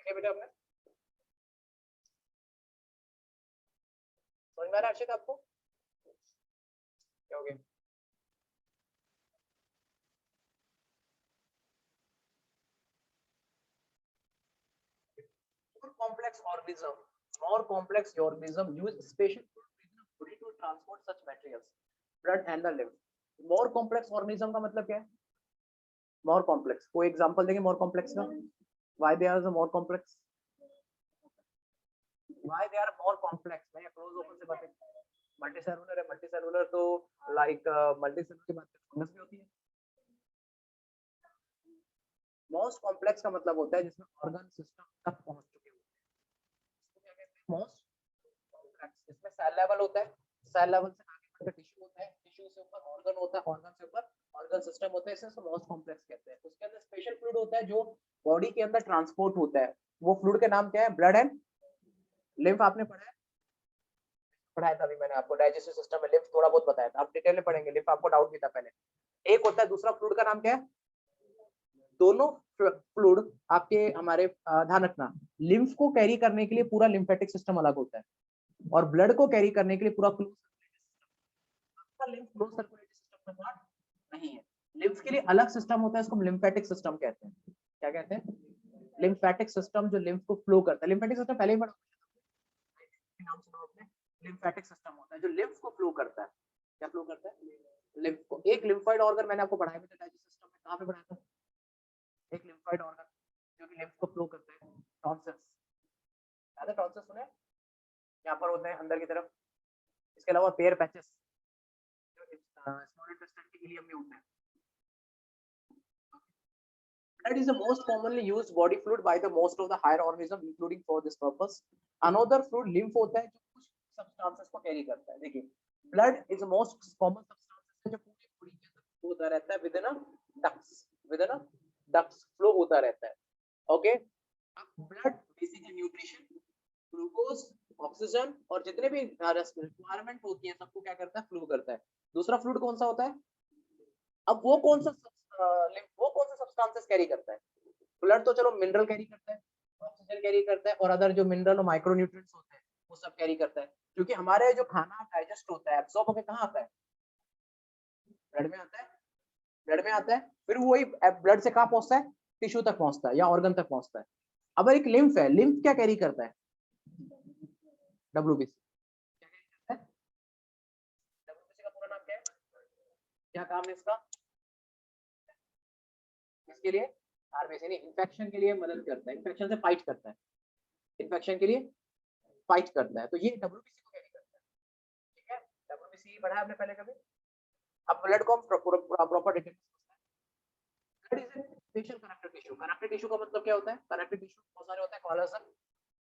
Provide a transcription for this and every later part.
लिखे बेटा आपने? समझ में आ रहा है अर्षित आपको? क्या हो गया? more complex organism use special body to transport such materials, blood and the lymph. more complex organism का मतलब क्या है? more complex, कोई एग्जांपल देंगे more complex का? why they are the more complex? why they are more complex? मैं close open से बात करें, मल्टीसेलुलर है, मल्टीसेलुलर तो लाइक मल्टीसेलुलर की बात करें फंगस भी होती है। मोस्ट कॉम्प्लेक्स का मतलब होता है जिसमें ऑर्गन सिस्टम तक पहुंच चुके होते हैं, इसको क्या कहते हैं? Most complex. इसमें सेल लेवल होता है, सेल लेवल से आगे बढ़कर टिश्यू होता है, टिश्यू से ऊपर ऑर्गन होता है, ऑर्गन से ऊपर ऑर्गन सिस्टम होता है, इसे मोस्ट कॉम्प्लेक्स कहते हैं। उसके अंदर स्पेशल फ्लूइड होता है जो बॉडी के अंदर ट्रांसपोर्ट होता है, वो फ्लूइड का नाम क्या है? Blood and lymph. आपने पढ़ाया था अभी मैंने आपको, डाइजेस्टिव सिस्टम में लिम्फ थोड़ा बहुत बताया था, आप डिटेल में पढ़ेंगे, लिम्फ आपको डाउट भी था पहले। एक होता है, दूसरा फ्लूइड का नाम क्या है? दोनों फ्लूइड आपके हमारे ध्यान रखना, लिम्फ को कैरी करने के लिए पूरा लिम्फेटिक सिस्टम अलग होता है और ब्लड को कैरी करने के लिए पूरा close lymph close circulatory system का पार्ट नहीं है। लिम्फ के लिए अलग सिस्टम होता है, इसको लिम्फेटिक सिस्टम कहते हैं। क्या कहते हैं? लिम्फेटिक सिस्टम, जो लिम्फ को फ्लो करता है। लिम्फेटिक सिस्टम पहले ही पढ़ा, नाम सुना आपने? लिम्फेटिक सिस्टम होता है जो लिम्फ को फ्लो करता है। क्या फ्लो करता है? लिम्फ को। एक लिम्फोइड ऑर्गन मैंने आपको पढ़ाया था डाइजेस्टिव सिस्टम में, कहां पे पढ़ाया था? एक लिम्फोइड ऑर्गन जो कि लिम्फ को फ्लो करता है, टॉन्सिल्स। याद है टॉन्सिल्स सुने? यहाँ पर होते हैं अंदर की तरफ। इसके अलावा पेयर पैचेस जो स्मॉल इंटेस्टाइन के इलियम में होते हैं। Blood is the most commonly used body fluid by the most of the higher organism, including for this purpose. Another fluid lymph होता है जो कुछ substances को carry करता है। देखिए, blood is the most common substance जो पूरी बॉडी के अंदर flow होता रहता है within a ducts flow होता रहता है। Okay? Blood basically nutrition, glucose, oxygen और जितने भी रिक्वायरमेंट होती है सबको क्या करता है? फ्लो करता है। दूसरा फ्लूइड कौन सा होता है? अब वो कौन सा सब्सटेंसेस कैरी करता है? ब्लड तो चलो मिनरल कैरी करता है, ऑक्सीजन कैरी करता है और अदर जो मिनरल और माइक्रो न्यूट्रिएंट्स होते हैं वो सब कैरी करता है, क्योंकि हमारे जो खाना डाइजेस्ट होता है एब्सॉर्ब होकर कहाँ आता है? ब्लड में आता है। ब्लड में आता है, फिर वही ब्लड से कहाँ पहुंचता है? टिश्यू तक पहुंचता है या ऑर्गन तक पहुंचता है। अब एक लिम्फ है, लिम्फ क्या कैरी करता है? डब्ल्यूबीसी। क्या कैरी करता है? डब्ल्यूबीसी का पूरा नाम क्या है? क्या काम है इसका? इसके लिए आरबीसी नहीं, इन्फेक्शन के लिए मदद करता है, इन्फेक्शन से फाइट करता है, इन्फेक्शन के लिए फाइट करता है, तो ये डब्ल्यूबीसी को कैरी करता है। ठीक है, डब्ल्यूबीसी पढ़ा है आपने पहले कभी? अब ब्लड को proper detail blood is special connective tissue. Connective tissue का मतलब क्या होता है? कनेक्टिव टिश्यू बहुत सारे होते हैं, कोलेजन,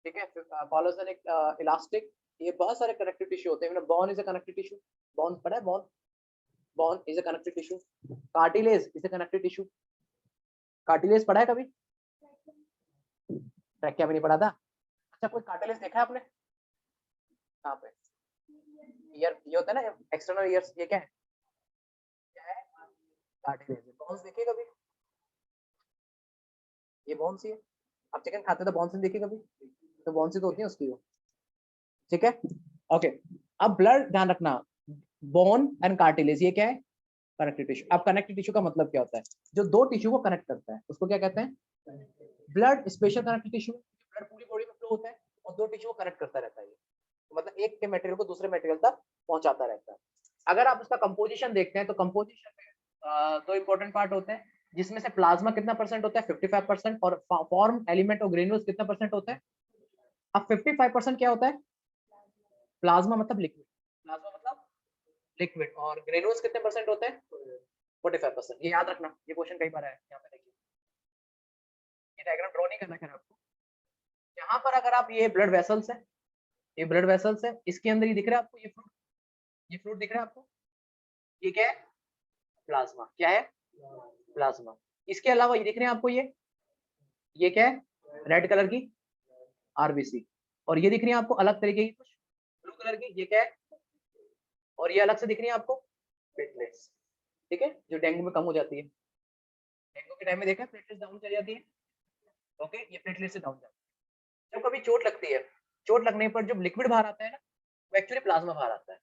ठीक है, कोलेजन एक इलास्टिक, ये बहुत सारे कनेक्टिव टिश्यू होते हैं। Bone is a connective tissue, bone पढ़ा है? Bone is a connective tissue. Cartilage is a connective tissue. Cartilage पढ़ा है कभी? ट्रैकिया में नहीं पढ़ा था? अच्छा, कोई कार्टिलेज देखा है आपने? कहाँ पे? ईयर, ये होता है ना एक्सटर्नल ईयर्स, ये क्या है? क्या है? कार्टिलेज। बोन्स देखे कभी? ये बोन्स ही है। आप चिकन खाते तो बोन्स देखे कभी? तो बोन्स ही तो होती है उसकी वो। ठीक है, ओके। अब ब्लड ध्यान रखना, बोन एंड कार्टिलेज ये क्या है? Connective tissue. अब कनेक्टिव टिश्यू का मतलब क्या होता है? जो दो टिश्यू को कनेक्ट करता है उसको क्या कहते हैं? Blood special connective tissue. Blood पूरी बॉडी में फ्लो होता है और दो टिश्यू को कनेक्ट करता रहता है, मतलब एक के मटेरियल को दूसरे मटेरियल तक पहुंचाता रहता है। अगर आप उसका कंपोजिशन देखते हैं तो कंपोजिशन में दो इंपॉर्टेंट पार्ट होते हैं, जिसमें से प्लाज्मा कितना परसेंट होता है? 55%। और फॉर्म एलिमेंट और ग्रेन्यूल्स कितना परसेंट होता है? अब 55% क्या होता है? प्लाज्मा मतलब लिक्विड, प्लाज्मा मतलब लिक्विड, और ग्रेन्यूल्स कितने परसेंट होते हैं? 45%। ये याद रखना, ये क्वेश्चन कई बार आया है। यहाँ पे देखिए, ये डायग्राम ड्रॉ नहीं करना है आपको। यहाँ पर अगर आप, ये ब्लड वेसल्स है, ये ब्लड वेसल्स है, इसके अंदर ये दिख रहा है आपको, ये फ्लूइड दिख रहा है आपको, ये क्या है? प्लाज्मा। क्या है? प्लाज्मा। इसके अलावा ये दिख रहे हैं आपको, ये क्या है? रेड कलर की आरबीसी। और ये दिख रही है आपको अलग तरीके की कुछ ब्लू कलर की, ये क्या है? और ये अलग से दिख रही है आपको प्लेटलेट्स। ठीक है, जो डेंगू में कम हो जाती है, डेंगू के टाइम में देखा प्लेटलेट्स डाउन चली जाती है। ओके, ये प्लेटलेट्स से डाउन जाती है। जब कभी चोट लगती है, चोट लगने पर जब लिक्विड बाहर आता है ना, वो एक्चुअली प्लाज्मा बाहर आता है।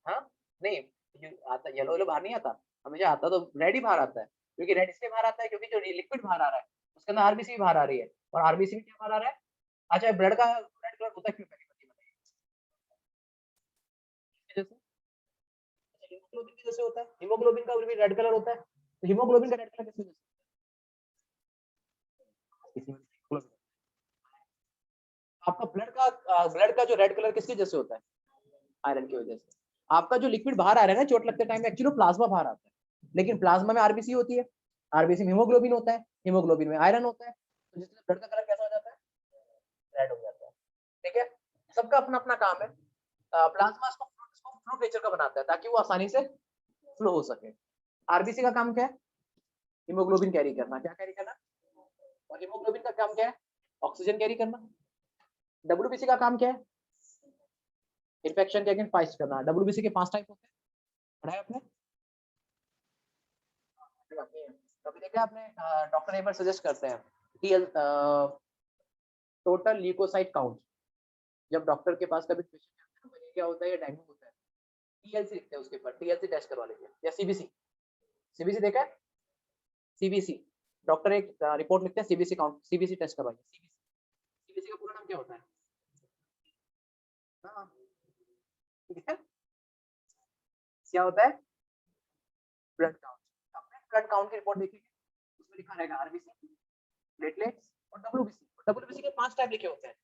हाँ? नहीं, ये आता येलो येलो बाहर नहीं आता, हमेशा आता तो रेड ही बाहर आता है। क्योंकि रेड इसलिए बाहर आता है क्योंकि जो लिक्विड बाहर आ रहा है, उसके अंदर आरबीसी भी बाहर आ रही है और आरबीसी में क्या बाहर आ रहा है? अच्छा ब्लड का रेड कलर होता क्यों है पहले बताइए? किसकी वजह से? अच्छा हीमोग्लोबिन की वजह से होता है, हीमोग्लोबिन का भी रेड कलर होता है, तो हीमोग्लोबिन का रेड कलर किस वजह से? किसी वजह से हीमोग्लोबिन आपका ब्लड का जो रेड कलर किसकी वजह से होता है? आयरन की वजह से। आपका जो लिक्विड बाहर आ रहा है ना चोट लगते टाइम में एक्चुअली प्लाज्मा बाहर आता है। लेकिन प्लाज्मा में आरबीसी होती है, आरबीसी में हीमोग्लोबिन होता है, हीमोग्लोबिन में आयरन होता है, तो जिससे ब्लड का कलर कैसा हो जाता है? रेड हो जाता है। ठीक है? सबका अपना-अपना काम है। प्लाज्मा इसको फ्लूइड नेचर का बनाता है ताकि वो आसानी से फ्लो हो सके। आरबीसी का काम क्या है? हीमोग्लोबिन कैरी करना। क्या कैरी करना? और हीमोग्लोबिन का काम क्या है? ऑक्सीजन कैरी करना। डब्ल्यूबीसी का काम क्या है? इन्फेक्शन के अगेंस्ट फाइट करना। डब्ल्यूबीसी के 5 टाइप होते हैं। पढ़ा है आपने? कभी देखा है आपने डॉक्टर एक बार सजेस्ट करते हैं टीएल टोटल ल्यूकोसाइट काउंट। जब डॉक्टर के पास कभी पेशेंट आता है ना मलेरिया होता है या डेंगू होता है, टीएलसी लिखते हैं उसके ऊपर, टीएलसी टेस्ट करवा लीजिए या सीबीसी। सीबीसी देखा है? सीबीसी डॉक्टर एक रिपोर्ट लिखते हैं सीबीसी काउंट, सीबीसी टेस्ट करवाइए। सीबीसी सीबीसी का पूरा नाम क्या होता है? हाँ ठीक है, क्या होता है? Blood count. अपने ब्लड काउंट की रिपोर्ट देखिए, उसमें लिखा रहेगा आरबीसी, प्लेटलेट्स और डब्ल्यूबीसी। डब्ल्यूबीसी के 5 टाइप लिखे होते हैं,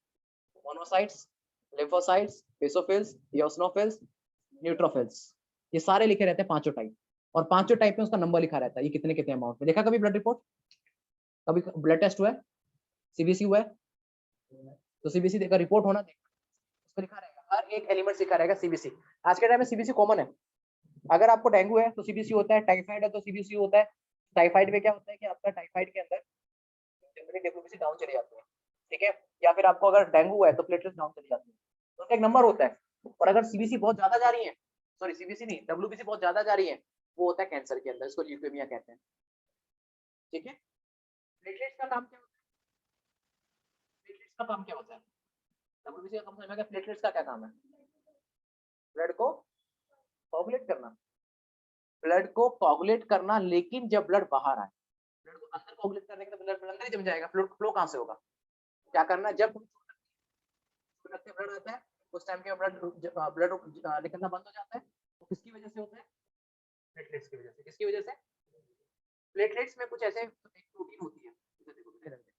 monocytes, lymphocytes, basophils, eosinophils, neutrophils. ये सारे लिखे रहते हैं पांचों टाइप, और पांचों टाइप में उसका नंबर लिखा रहता है, ये कितने कितने अमाउंट में। देखा कभी ब्लड रिपोर्ट? कभी ब्लड टेस्ट हुआ है? सीबीसी हुआ है? तो सीबीसी देखा रिपोर्ट होना देखा, उसमें लिखा रहेगा हर एक एलिमेंट लिखा रहेगा सीबीसी। आज के टाइम में सीबीसी कॉमन है। अगर आपको डेंगू है तो सीबीसी होता है, टाइफाइड है तो सीबीसी होता है। टाइफाइड में क्या होता है कि आपका टाइफाइड के अंदर जनरली डब्ल्यूबीसी डाउन चली जाती है। ठीक है? या फिर आपको अगर डेंगू है तो प्लेटलेट्स डाउन चली जाती है। तो उनका एक नंबर होता है। और अगर सीबीसी बहुत ज्यादा जा रही है, सॉरी सीबीसी नहीं, डब्ल्यूबीसी बहुत ज्यादा जा रही है, वो होता है कैंसर के अंदर, इसको ल्यूकेमिया कहते हैं। ठीक है? प्लेटलेट्स का काम क्या होता है? प्लेटलेट्स का काम क्या होता है? डब्ल्यूबीसी का काम समझ में आ गया, प्लेटलेट्स का क्या काम है? ब्लड को कोगुलेट करना। ब्लड को कोगुलेट करना, लेकिन जब ब्लड बाहर आए, ब्लड को अंदर कोगुलेट करने के तो ब्लड अंदर ही जम जाएगा, फ्लो फ्लो कहाँ से होगा? क्या करना है? जब ब्लड आता है उस टाइम के ब्लड ब्लड निकलना बंद हो जाता है, वो किसकी वजह से होता है? प्लेटलेट्स की वजह से। किसकी वजह से? प्लेटलेट्स में कुछ ऐसे एक प्रोटीन होती है, इधर देखो मेरे रंग में,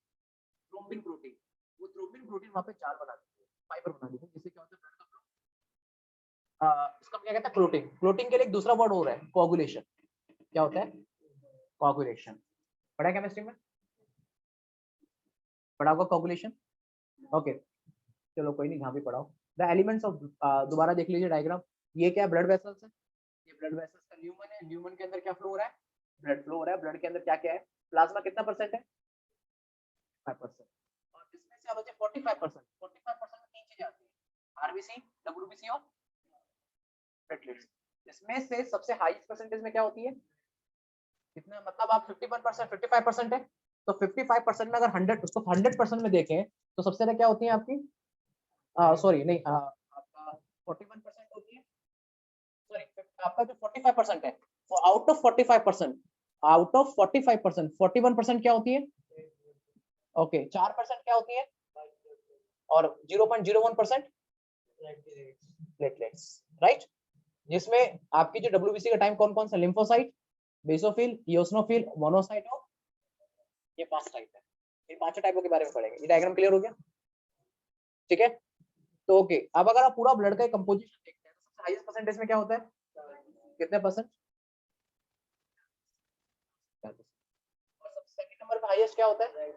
थ्रोम्बिन प्रोटीन। वो थ्रोम्बिन प्रोटीन वहाँ पे जाल बना देती है, फाइबर बना देती है, जिससे क्या होता है ब्लड का फ्लो। इसका क्या कहता है? क्लोटिंग। क्लोटिंग के लिए एक दूसरा वर्ड हो रहा है कोगुलेशन। क्या होता है? कोगुलेशन। पढ़ा है केमिस्ट्री में? पढ़ा होगा कोगुलेशन? ओके, चलो कोई नहीं, यहाँ भी पढ़ाओ। द एलिमेंट्स ऑफ, दोबारा देख लीजिए डायग्राम। ये क्या है? ब्लड वेसल्स है। ये ब्लड वेसल्स का ल्यूमन है, ल्यूमन के अंदर क्या फ्लो हो रहा है? ब्लड फ्लो हो रहा है। ब्लड के अंदर क्या क्या है? प्लाज्मा कितना परसेंट है? 5%। और इसमें से अब बचे 45%। 45% में तीन चीजें आती है, आरबीसी, डब्ल्यूबीसी और प्लेटलेट्स। इसमें से सबसे हाईएस्ट परसेंटेज में क्या होती है? कितना, मतलब आप 51%, 55% है, तो 55% में अगर 100 उसको 100% में देखें तो सबसे ज्यादा क्या होती है आपकी? सॉरी नहीं, आपका 41% होती है। सॉरी, आपका जो 45% है, वो आउट ऑफ 45%, आउट ऑफ 45%, 41% क्या होती है? ओके, 4% क्या होती है? और 0.01% प्लेटलेट्स, राइट? जिसमें आपकी जो डब्ल्यूबीसी का टाइम कौन कौन सा? लिम्फोसाइट, बेसोफिल, इओसिनोफिल, मोनोसाइट और ये 5 टाइप है। इन पांचों टाइपों के बारे में पढ़ेंगे। ये डायग्राम क्लियर हो गया? ठीक है? तो ओके, अब अगर आप पूरा ब्लड का कंपोजिशन देखते हैं तो सबसे हाईएस्ट परसेंटेज में क्या होता है? कितने परसेंट? और सबसे सेकंड नंबर पे हाईएस्ट क्या होता है?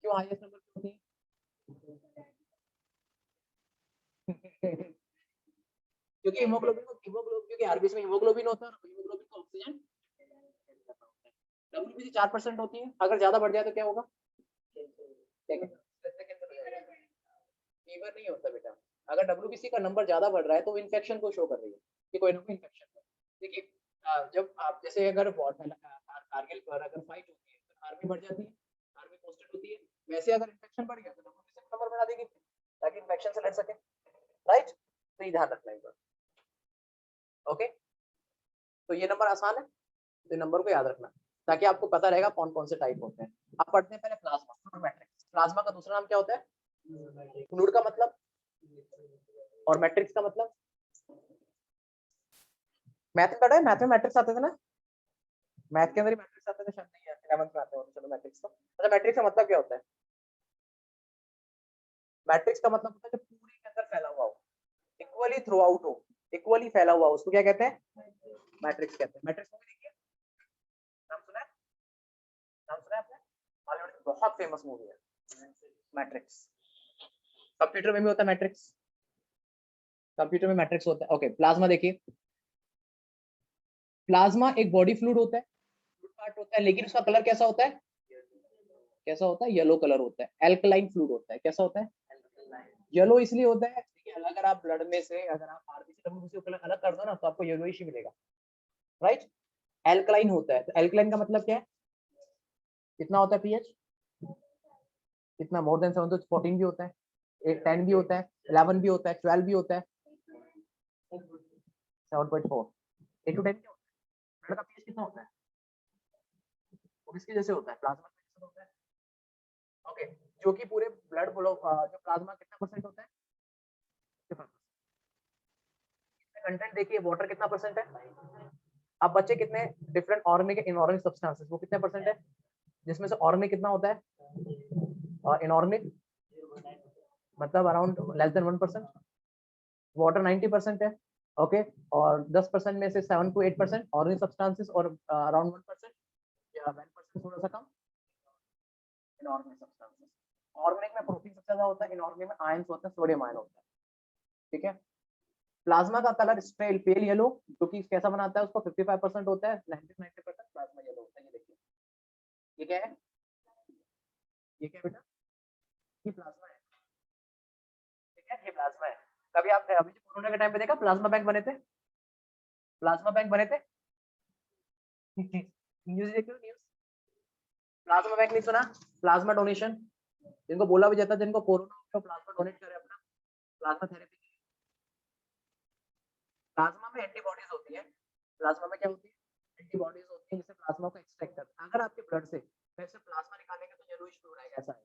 क्यों हाईएस्ट नंबर क्यों होती है? क्योंकि हीमोग्लोबिन को क्योंकि आरबीसी में हीमोग्लोबिन होता है और हीमोग्लोबिन को ऑक्सीजन डब्ल्यूबीसी 4% होती है, अगर ज्यादा बढ़ जाए तो क्या होगा? फीवर नहीं होता बेटा। अगर डब्ल्यूबीसी का नंबर ज्यादा बढ़ रहा है तो वो इन्फेक्शन को शो कर रही है कि कोई ना कोई इन्फेक्शन है। देखिए, जब आप जैसे अगर कारगिल पर अगर फाइट होती है तो आर्मी बढ़ जाती है, आर्मी पोस्टेड होती है, वैसे अगर इन्फेक्शन बढ़ गया तो बढ़ा देगी ताकि इन्फेक्शन से लड़ सके, राइट। तो ये ध्यान रखना एक बार, ओके। तो ये नंबर आसान है, तो नंबर को याद रखना ताकि आपको पता रहेगा कौन कौन से टाइप होते हैं। आप पढ़ते हैं पहले प्लाज्मा, फ्लूइड मैट्रिक्स। प्लाज्मा का दूसरा नाम क्या होता है? फ्लूइड का मतलब, और मैट्रिक्स का मतलब? मैथ में पढ़ा है, मैथ में मैट्रिक्स आते थे ना, मैथ के अंदर ही मैट्रिक्स आते थे, शायद नहीं है 11th में आते हो, चलो मैट्रिक्स का। अच्छा, मैट्रिक्स का मतलब क्या होता है? मैट्रिक्स का मतलब होता है जो पूरे के अंदर फैला हुआ हो, इक्वली थ्रू आउट हो, इक्वली फैला हुआ हो, उसको क्या कहते हैं? मैट्रिक्स कहते हैं। मैट्रिक्स मूवी देखिए, नाम सुना है? नाम सुना है आपने? हॉलीवुड की बहुत फेमस मूवी है मैट्रिक्स। कंप्यूटर में भी होता है मैट्रिक्स, कंप्यूटर में मैट्रिक्स होता है। ओके, प्लाज्मा देखिए, प्लाज्मा एक बॉडी फ्लूइड होता है, फ्लूइड पार्ट होता है, लेकिन उसका कलर कैसा होता है? कैसा होता है? येलो कलर होता है, एल्कलाइन फ्लूइड होता है। कैसा होता है? येलो इसलिए होता है कि अगर आप ब्लड में से अगर आप आरबीसी डब्ल्यूबीसी को कलर अलग कर दो ना तो आपको येलोइश ही मिलेगा, राइट। एल्कलाइन होता है, तो एल्कलाइन का मतलब क्या है? कितना होता है पीएच? कितना? मोर देन 7 तो 14 भी होता है, 10 भी होता है, 11 भी होता है, 12 भी होता है, 7.4। 8 to 10 क्या होता है? ब्लड का पीएच कितना होता है? वो किसके जैसे होता है? प्लाज्मा के जैसे होता है, ओके। जो कि पूरे ब्लड फ्लो जो प्लाज्मा कितना परसेंट होता है? कंटेंट देखिए, वाटर कितना परसेंट है? अब बच्चे कितने डिफरेंट ऑर्गेनिक इनऑर्गेनिक सब्सटेंसेस, वो कितने परसेंट है? जिसमें से ऑर्गेनिक कितना होता है और इनऑर्गेनिक मतलब अराउंड लेस देन 1%। वाटर 90% है, ओके। और 10% में से 7 to 8% ऑर्गेनिक सब्सटेंसेस और अराउंड 1% या 1% थोड़ा सा कम इनऑर्गेनिक सब्सटेंसेस। ऑर्गेनिक में प्रोटीन सबसे ज्यादा होता है, इनऑर्गेनिक में आयंस होता है, सोडियम आयन होता है, ठीक है। प्लाज्मा का कलर स्ट्रेल पेल येलो, जो कि कैसा बनाता है उसको? 55% होता है, 90% प्लाज्मा येलो होता है। ये देखिए, ये क्या है? ये क्या बेटा? ये प्लाज्मा है, ठीक है, ये प्लाज्मा है। कभी आप अभी जो कोरोना के टाइम पे देखा प्लाज्मा बैंक बने थे, प्लाज्मा बैंक बने थे न्यूज देखो, न्यूज। प्लाज्मा बैंक नहीं सुना? प्लाज्मा डोनेशन, जिनको बोला भी जाता है जिनको कोरोना हो गया प्लाज्मा डोनेट करे अपना, प्लाज्मा थेरेपी। प्लाज्मा में एंटीबॉडीज होती है, प्लाज्मा में क्या होती है? एंटीबॉडीज होती है जिससे प्लाज्मा को एक्सट्रैक्ट करता है। अगर आपके ब्लड से वैसे प्लाज्मा निकालेंगे तो येलोइश फ्लूइड आएगा, ऐसा है,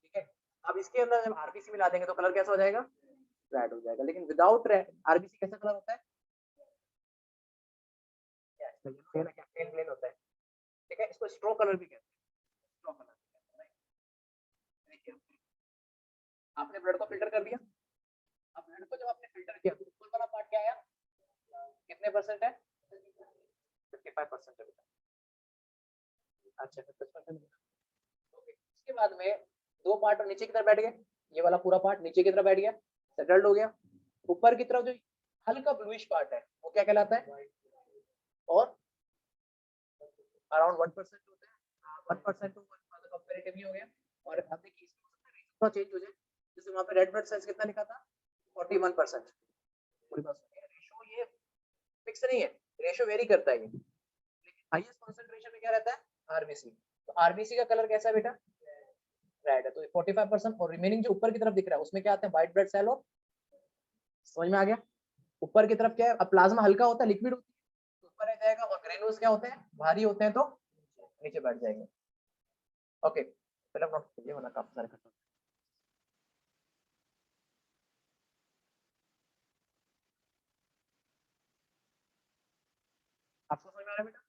ठीक है। अब इसके अंदर जब आरबीसी मिला देंगे तो कलर कैसा हो जाएगा? रेड हो जाएगा। लेकिन विदाउट आरबीसी कैसा कलर होता है? प्लेन प्लेन होता है, ठीक है। इसको स्ट्रो कलर भी कहते हैं, स्ट्रो कलर भी कहते हैं, देखिए आपने ब्लड को फिल्टर कर दिया। अब ब्लड को जब आपने फिल्टर किया तो ऊपर वाला पार्ट क्या आया? कितने परसेंट है? 55% है बेटा। अच्छा 55%। ओके, उसके बाद में दो पार्ट नीचे की तरफ बैठ गए, ये वाला पूरा पार्ट नीचे की तरफ बैठ गया, सेटल्ड हो गया। ऊपर की तरफ जो हल्का ब्लूइश पार्ट है वो क्या कहलाता है? और अराउंड 1% होता है, 1% टू कंपैरेटिवली हो गया। और अब देखिए इसमें चेंज हो जाए, जैसे वहां पे रेड ब्लड सेल्स कितना लिखा था? 41%। पूरी बात सुनिए, रेशियो ये फिक्स नहीं है, रेशियो वेरी करता है ये, लेकिन हाईएस्ट कंसंट्रेशन में क्या रहता है? आरबीसी। तो आरबीसी का कलर कैसा है बेटा? रेड है, तो 45%। और रिमेनिंग जो ऊपर की तरफ दिख रहा है उसमें क्या आते हैं? White blood cell. और समझ में आ गया? ऊपर की तरफ क्या है? अब प्लाज्मा हल्का होता है, लिक्विड होती है तो ऊपर रह जाएगा, और ग्रेन्यूल्स क्या होते हैं? भारी होते हैं तो नीचे बैठ जाएंगे, ओके। पहले नोट कीजिए वरना काफी सारे खत्म। आपको समझ में आ रहा है बेटा?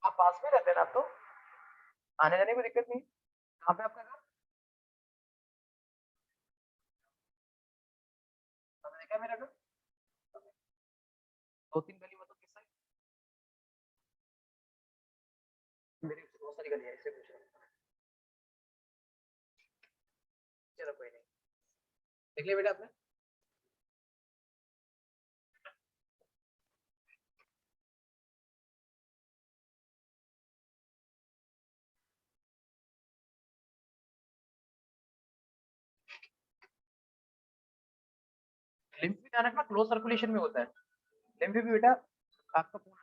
आप पास में रहते हैं ना, आप तो आने जाने में दिक्कत नहीं है। कहाँ पे आपका घर? आपने देखा है मेरा घर? 2-3 गली देख लिया बेटा आपने? लिम्फ भी ध्यान रखना क्लोज सर्कुलेशन में होता है। लिम्फ भी बेटा आपका पूरा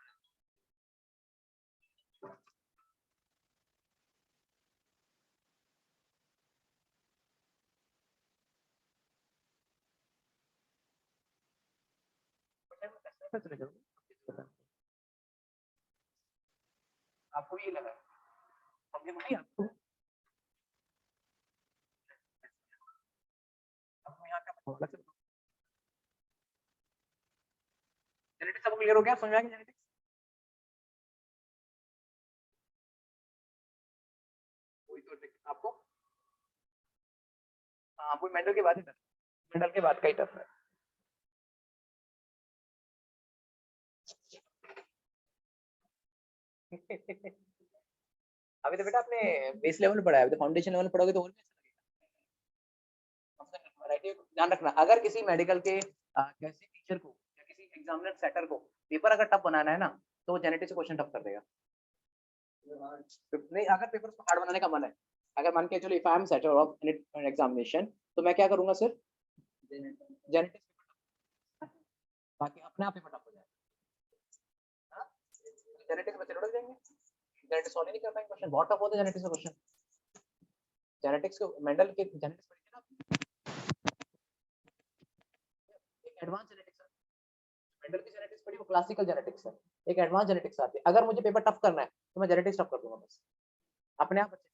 चले जाओगे। आपको ये लगा प्रॉब्लम आई आपको? आपको यहाँ क्या पता लग सकता? जेनेटिक्स आपको क्लियर हो गया? समझ में आ गया जेनेटिक्स? कोई तो आपको हाँ कोई मेंडल के बाद ही मेंडल के बाद का ही टफ है। अभी तो बेटा आपने बेस लेवल पढ़ा है, अभी तो फाउंडेशन लेवल पढ़ोगे तो और भी अच्छा लगेगा। ध्यान रखना अगर किसी मेडिकल के किसी टीचर को या किसी एग्जामिनर सेटर को पेपर अगर टफ बनाना है ना तो वो जेनेटिक्स से क्वेश्चन टफ कर देगा। नहीं अगर पेपर को हार्ड बनाने का मन है, अगर मान के चलो if I am setter of an examination तो मैं क्या करूंगा सर? जेनेटिक्स बाकी अपने आप पेपर टफ हो जाएगा। जेनेटिक्स बच्चे लुढ़क जाएंगे, जेनेटिक्स सॉल्व नहीं कर पाएंगे, क्वेश्चन बहुत टफ होता है जेनेटिक्स का क्वेश्चन। जेनेटिक्स को मेंडल के जेनेटिक्स पढ़िए ना, एक एडवांस जेनेटिक्स है। मेंडल की जेनेटिक्स पढ़ी वो क्लासिकल जेनेटिक्स है, एक एडवांस जेनेटिक्स आती है। अगर मुझे पेपर टफ करना है तो मैं जेनेटिक्स टफ कर दूंगा बस, अपने आप अच्छे।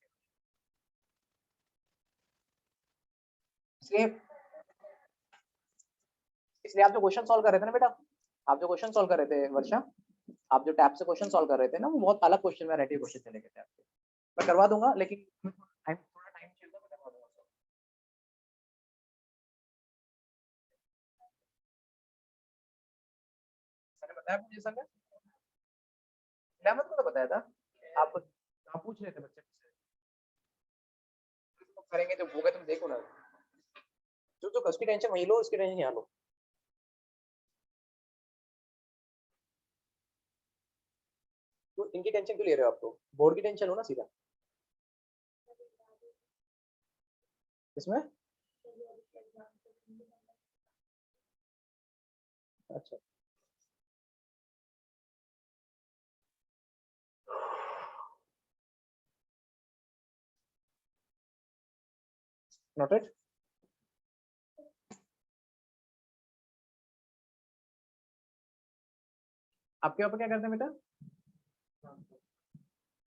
इसलिए इसलिए आप जो क्वेश्चन सॉल्व कर रहे थे ना बेटा, आप जो क्वेश्चन सॉल्व कर रहे थे वर्षा, आप जो टैब से क्वेश्चन सॉल्व कर रहे थे ना वो बहुत अलग क्वेश्चन वैरायटी क्वेश्चन चले गए थे आपके। मैं करवा दूंगा लेकिन थोड़ा टाइम चाहिए, मैं करवा दूंगा। सर ने बताया मुझे, सर ने इलेवंथ को तो बताया था। आप पूछ रहे थे बच्चे से करेंगे तो होगा, तुम देखो ना, जो जो उसकी टेंशन वही लो, उसकी टेंशन यहाँ लो। तो इनकी टेंशन क्यों ले रहे हो? आप तो बोर्ड की टेंशन हो ना सीधा इसमें। अच्छा नोटेड। आपके पापा क्या करते हैं बेटा?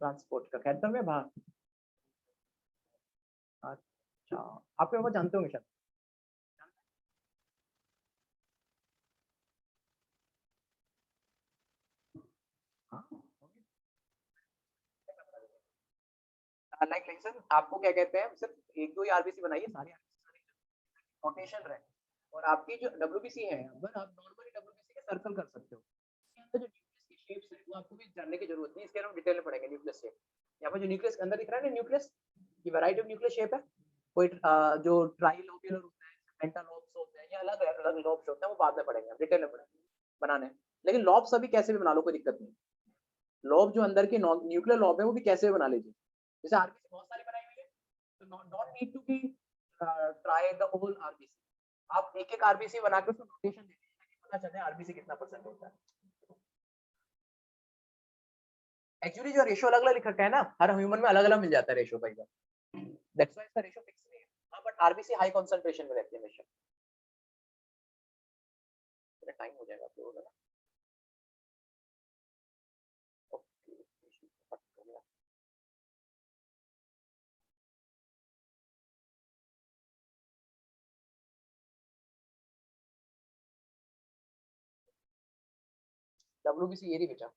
ट्रांसपोर्ट का कहता में बाहर। अच्छा आपके पापा जानते होंगे शायद। हाँ लाइक सर आपको क्या कहते हैं, सिर्फ एक दो ही आरबीसी बनाइए, सारी रोटेशन रहे। और आपकी जो डब्ल्यूबीसी है, अगर आप नॉर्मली डब्ल्यूबीसी के सर्कल कर सकते हो, इसके अंदर जो न्यूक्लियस की शेप्स है वो आपको भी जानने की जरूरत नहीं, इसके हम डिटेल में पढ़ेंगे। न्यूक्लियस शेप यहाँ पर जो न्यूक्लियस के अंदर दिख रहा है ना, न्यूक्लियस की वैरायटी ऑफ न्यूक्लियस शेप है। कोई जो ट्राइलोब्यूलर होता है, पेंटालोब्स होते हैं, या अलग अलग लोब्स होते हैं, वो बाद में पढ़ेंगे, डिटेल में पढ़ेंगे बनाने। लेकिन लॉब्स अभी कैसे भी बना लो, कोई दिक्कत नहीं। लॉब जो अंदर के न्यूक्लियर लॉब है वो भी कैसे भी बना लीजिए, जैसे आरबीसी बहुत सारी बनाई हुई है, तो don't need to be try the whole RBC. आप एक एक आरबीसी बना के उसको नोटेशन दे दीजिए ताकि पता चले आरबीसी कितना परसेंट होता है। एक्चुअली जो रेशियो अलग अलग लिख रखा है ना, हर ह्यूमन में अलग अलग मिल जाता है रेशियो भाई, दैट्स व्हाई इसका रेशियो फिक्स नहीं है। हां बट आरबीसी हाई कंसंट्रेशन में रहती है हमेशा। मेरा टाइम हो जाएगा तो होगा। डब्ल्यूबीसी ये रही बेटा,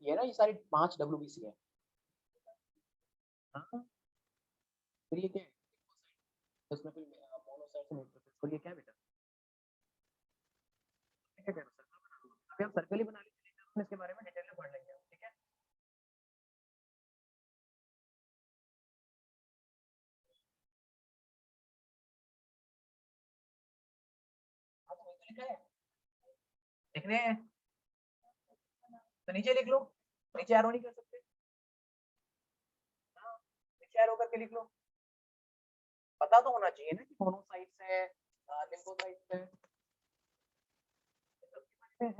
ये ना, ये सारी 5 डब्ल्यूबीसी है। हाँ फिर ये क्या है, इसमें फिर मोनोसाइट्स न्यूक्लियोसाइट्स, ये क्या है बेटा? क्या कह रहे हो सर? अभी हम सर्कल ही बना लीजिए, इसके बारे में डिटेल में पढ़ लेंगे, ठीक है। लिखा है? लिख रहे हैं तो नीचे लिख लो, नीचे एरो नहीं कर सकते? हाँ, नीचे एरो करके लिख लो। पता तो होना चाहिए ना कि दोनों साइड से लिम्फो साइड से है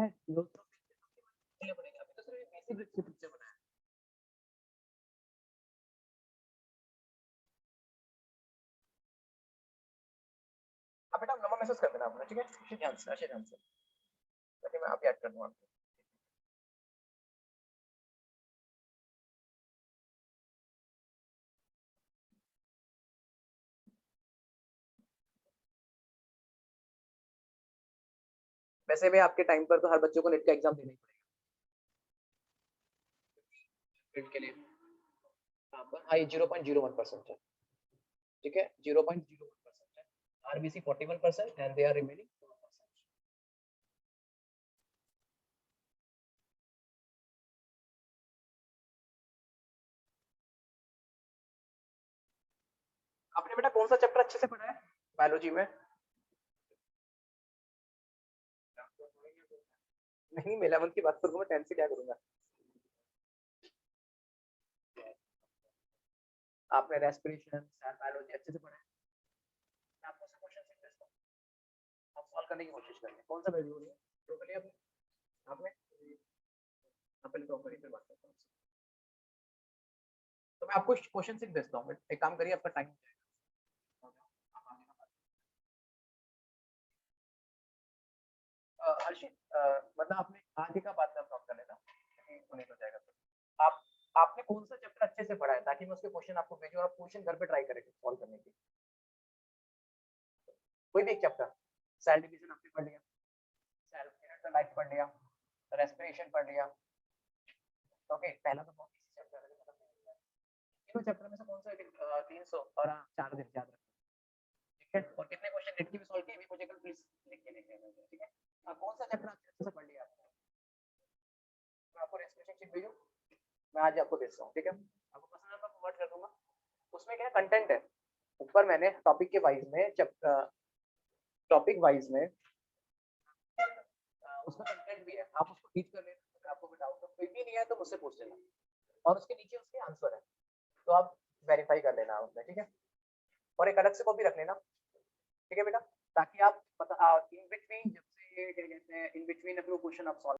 पड़ेगा। अभी तो सिर्फ बेसिक पिक्चर बनाया। आप बेटा नंबर मैसेज कर देना अपना, ठीक है? अच्छे ध्यान से ताकि मैं आप याद कर दूं आपको। वैसे भी आपके टाइम पर तो हर बच्चों को नेट का एग्जाम देना ही पड़ेगा के लिए। हाँ, ये 0.01% है, ठीक है? 0.01% है। RBC 41% and they are remaining 4%। आपने बेटा कौन सा चैप्टर अच्छे से पढ़ा है बायोलॉजी में? नहीं, मैं 11th की बात करूंगा, मैं 10th से क्या करूंगा? आपने रेस्पिरेशन, सेल बायोलॉजी अच्छे से पढ़ा है? मैं आपको से क्वेश्चन देता हूं, आप सॉल्व करने की कोशिश करिए। कौन सा वैल्यू है? तो करिए आपने अपने तो फिर बात करते हैं। तो मैं आपको क्वेश्चन से भेजता हूं, एक काम करिए, आपका टाइम हर्षित, मतलब आपने आगे का बात आप नोट कर लेना, नहीं हो जाएगा तो। आप आपने कौन सा चैप्टर अच्छे से पढ़ा है ताकि मैं उसके क्वेश्चन आपको भेजूं और आप क्वेश्चन घर पे ट्राई करेंगे सॉल्व करने की? कोई भी एक चैप्टर। सेल डिवीजन आपने पढ़ लिया, सेल इलेक्ट्रोलाइट पढ़ लिया, रेस्पिरेशन पढ़ लिया। ओके, पहला तो बहुत इजी चैप्टर है, तीनों चैप्टर में से कौन सा 300 और 4 दिन याद रखना, ठीक है? और कितने क्वेश्चन नेट की भी सॉल्व किए, मुझे कल प्लीज लिख के देना, ठीक है? कौन सा चैप्टर अच्छे से पढ़ लिया आपने? मैं आपको रेस्पिरेशन शीट भेजूं, मैं आज आपको भेजता हूँ, ठीक है? आपको पसंद है तो फॉरवर्ड कर दूंगा। उसमें क्या कंटेंट है, ऊपर मैंने टॉपिक के वाइज में टॉपिक वाइज में उसका कंटेंट भी है, आप उसको रीड कर लेना। अगर आपको कोई डाउट हो, कोई भी नहीं है तो मुझसे पूछ लेना, और उसके नीचे उसके आंसर है, तो आप वेरीफाई कर लेना उसमें, ठीक है? और एक अलग से कॉपी रख लेना, ठीक है बेटा? ताकि आप पता इन बिटवीन, जब से क्या कहते हैं, इन बिटवीन अपने क्वेश्चन आप सॉल्व